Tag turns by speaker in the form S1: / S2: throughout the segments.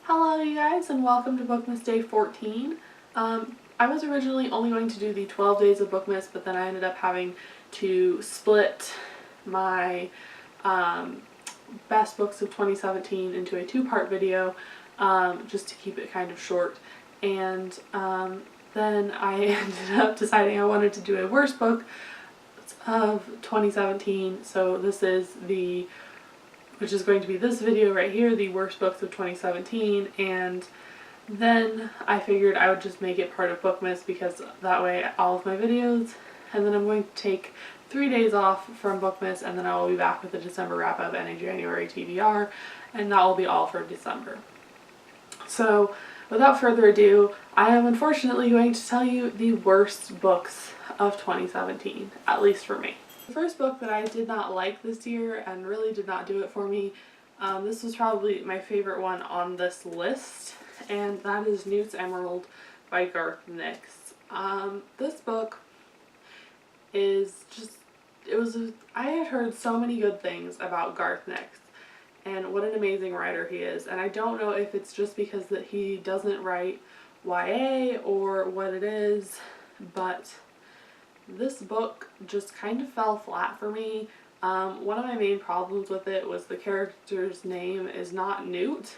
S1: Hello you guys, and welcome to Bookmas Day 14. I was originally only going to do the 12 days of Bookmas, but then I ended up having to split my best books of 2017 into a two-part video just to keep it kind of short. And then I ended up deciding I wanted to do a worst book of 2017, so this is which is going to be this video right here, the worst books of 2017, and then I figured I would just make it part of Bookmas because that way all of my videos, and then I'm going to take 3 days off from Bookmas, and then I will be back with a December wrap up and a January TBR, and that will be all for December. So without further ado, I am unfortunately going to tell you the worst books of 2017, at least for me. The first book that I did not like this year and really did not do it for me, this was probably my favorite one on this list, and that is Newt's Emerald by Garth Nix. This book is just, I had heard so many good things about Garth Nix and what an amazing writer he is, and I don't know if it's just because that he doesn't write YA or what it is, but this book just kind of fell flat for me. One of my main problems with it was the character's name is not Newt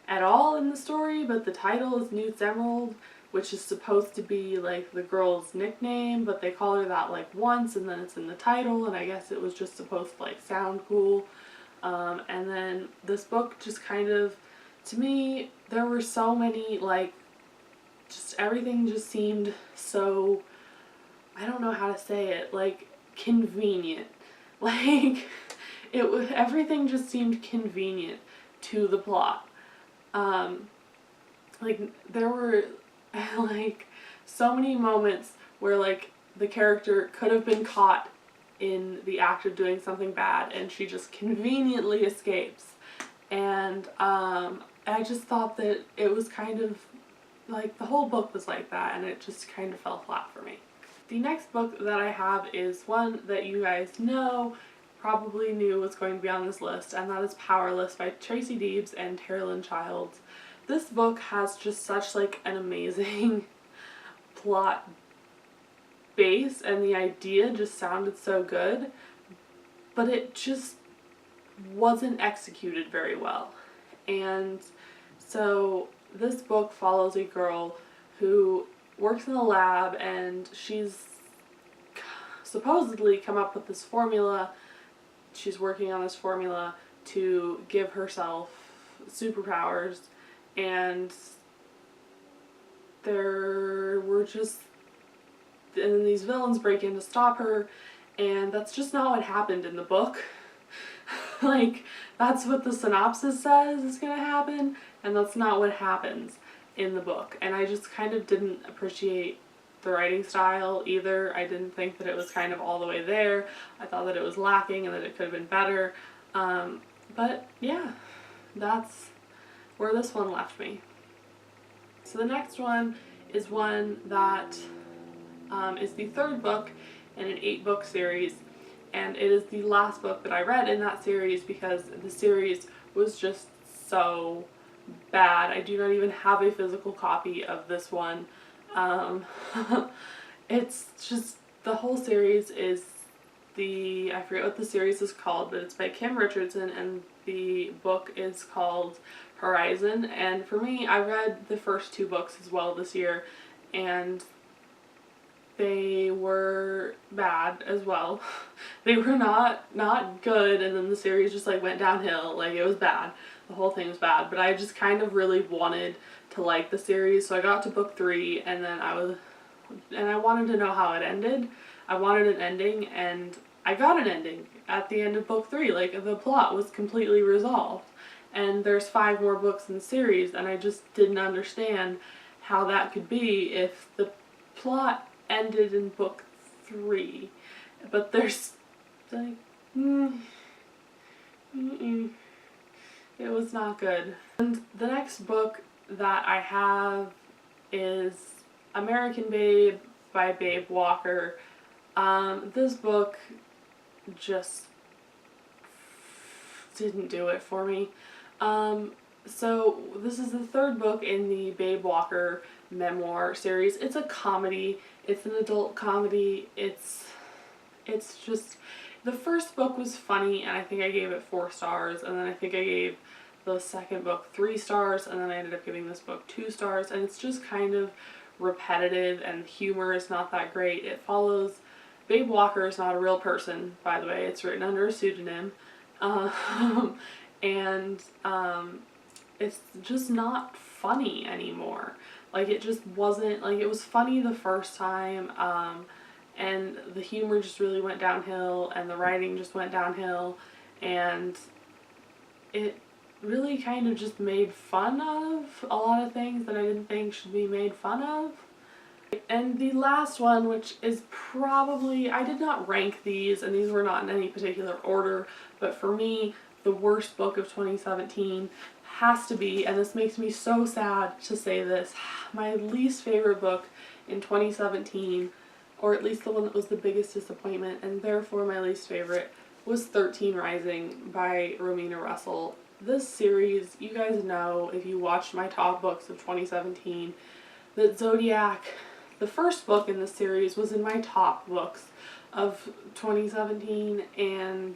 S1: at all in the story, but the title is Newt's Emerald, which is supposed to be like the girl's nickname, but they call her that like once and then it's in the title, and I guess it was just supposed to like sound cool. And then this book just kind of, to me, there were so many like, just everything just seemed so, I don't know how to say it, like convenient. Like everything just seemed convenient to the plot. Like there were like so many moments where like the character could have been caught in the act of doing something bad and she just conveniently escapes. And I just thought that it was kind of like the whole book was like that, and it just kind of fell flat for me. The next book that I have is one that you guys probably knew was going to be on this list, and that is Powerless by Tracy Deebs and Terrell Childs. This book has just such like an amazing plot base, and the idea just sounded so good, but it just wasn't executed very well. And so this book follows a girl who works in a lab, and she's supposedly come up with this formula. She's working on this formula to give herself superpowers, and and these villains break in to stop her, and that's just not what happened in the book. Like, that's what the synopsis says is gonna happen, and that's not what happens in the book. And I just kind of didn't appreciate the writing style either. I didn't think that it was kind of all the way there. I thought that it was lacking and that it could have been better. But yeah, that's where this one left me. So the next one is one that is the third book in an 8-book series, and it is the last book that I read in that series because the series was just so bad. I do not even have a physical copy of this one. It's just, the whole series is I forget what the series is called, but it's by Kim Richardson, and the book is called Horizon. And for me, I read the first 2 books as well this year, and they were bad as well. They were not good, and then the series just like went downhill. Like, it was bad. The whole thing was bad, but I just kind of really wanted to like the series, so I got to book 3, and then I wanted to know how it ended. I wanted an ending, and I got an ending at the end of book 3. Like, the plot was completely resolved, and there's 5 more books in the series, and I just didn't understand how that could be if the plot ended in book 3, but there's like, it was not good. And the next book that I have is American Babe by Babe Walker. This book just didn't do it for me. So this is the third book in the Babe Walker memoir series. It's a comedy. It's an adult comedy. It's just, the first book was funny, and I think I gave it 4 stars, and then I think I gave the second book 3 stars, and then I ended up giving this book 2 stars, and it's just kind of repetitive, and the humor is not that great. It follows, Babe Walker is not a real person, by the way. It's written under a pseudonym, and it's just not funny anymore. Like, it just wasn't, like, it was funny the first time, and the humor just really went downhill, and the writing just went downhill, and it really kind of just made fun of a lot of things that I didn't think should be made fun of. And the last one, which is probably, I did not rank these, and these were not in any particular order, but for me, the worst book of 2017 has to be, and this makes me so sad to say this, my least favorite book in 2017, or at least the one that was the biggest disappointment, and therefore my least favorite, was 13 Rising by Romina Russell. This series, you guys know, if you watched my top books of 2017, that Zodiac, the first book in this series, was in my top books of 2017, and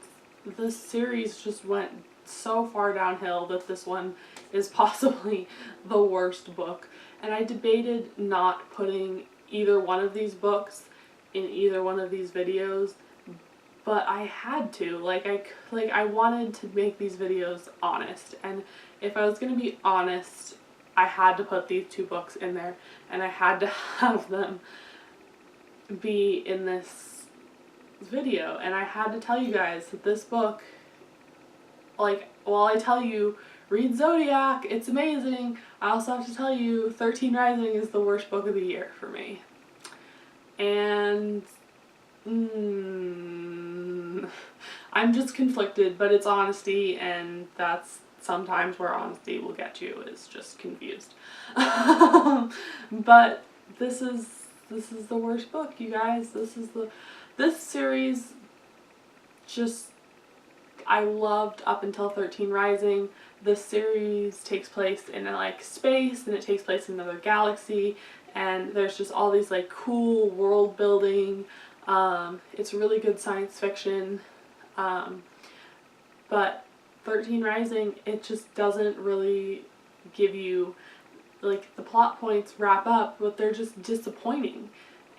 S1: this series just went so far downhill that this one is possibly the worst book. And I debated not putting either one of these books in either one of these videos, but I had to. I wanted to make these videos honest, and if I was going to be honest, I had to put these 2 books in there, and I had to have them be in this video, and I had to tell you guys that this book, like, while I tell you, read Zodiac, it's amazing, I also have to tell you 13 Rising is the worst book of the year for me. And I'm just conflicted, but it's honesty, and that's sometimes where honesty will get you, is just confused. But this is the worst book, you guys. This series, just, I loved up until 13 Rising. This series takes place in like space, and it takes place in another galaxy, and there's just all these like cool world building. It's really good science fiction, but 13 Rising, it just doesn't really give you, like, the plot points wrap up, but they're just disappointing.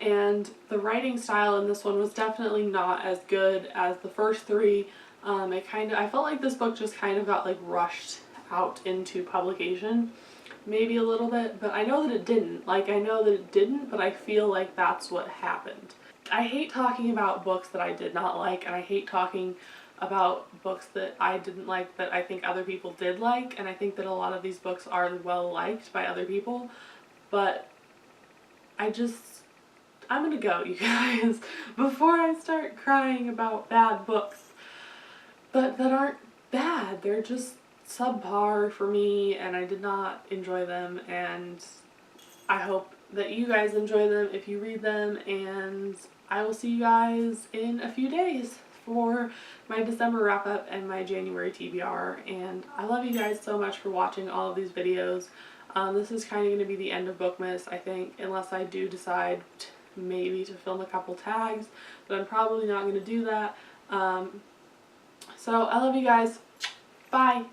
S1: And the writing style in this one was definitely not as good as the first 3. I felt like this book just kind of got like rushed out into publication, maybe a little bit, but I know that it didn't. Like, I know that it didn't, but I feel like that's what happened. I hate talking about books that I did not like, and I hate talking about books that I didn't like that I think other people did like, and I think that a lot of these books are well liked by other people, but I'm gonna go, you guys, before I start crying about bad books, but that aren't bad, they're just subpar for me, and I did not enjoy them, and I hope that you guys enjoy them if you read them, and I will see you guys in a few days for my December wrap up and my January TBR, and I love you guys so much for watching all of these videos. This is kind of going to be the end of Bookmas, I think, unless I do decide maybe to film a couple tags, but I'm probably not going to do that. So I love you guys. Bye!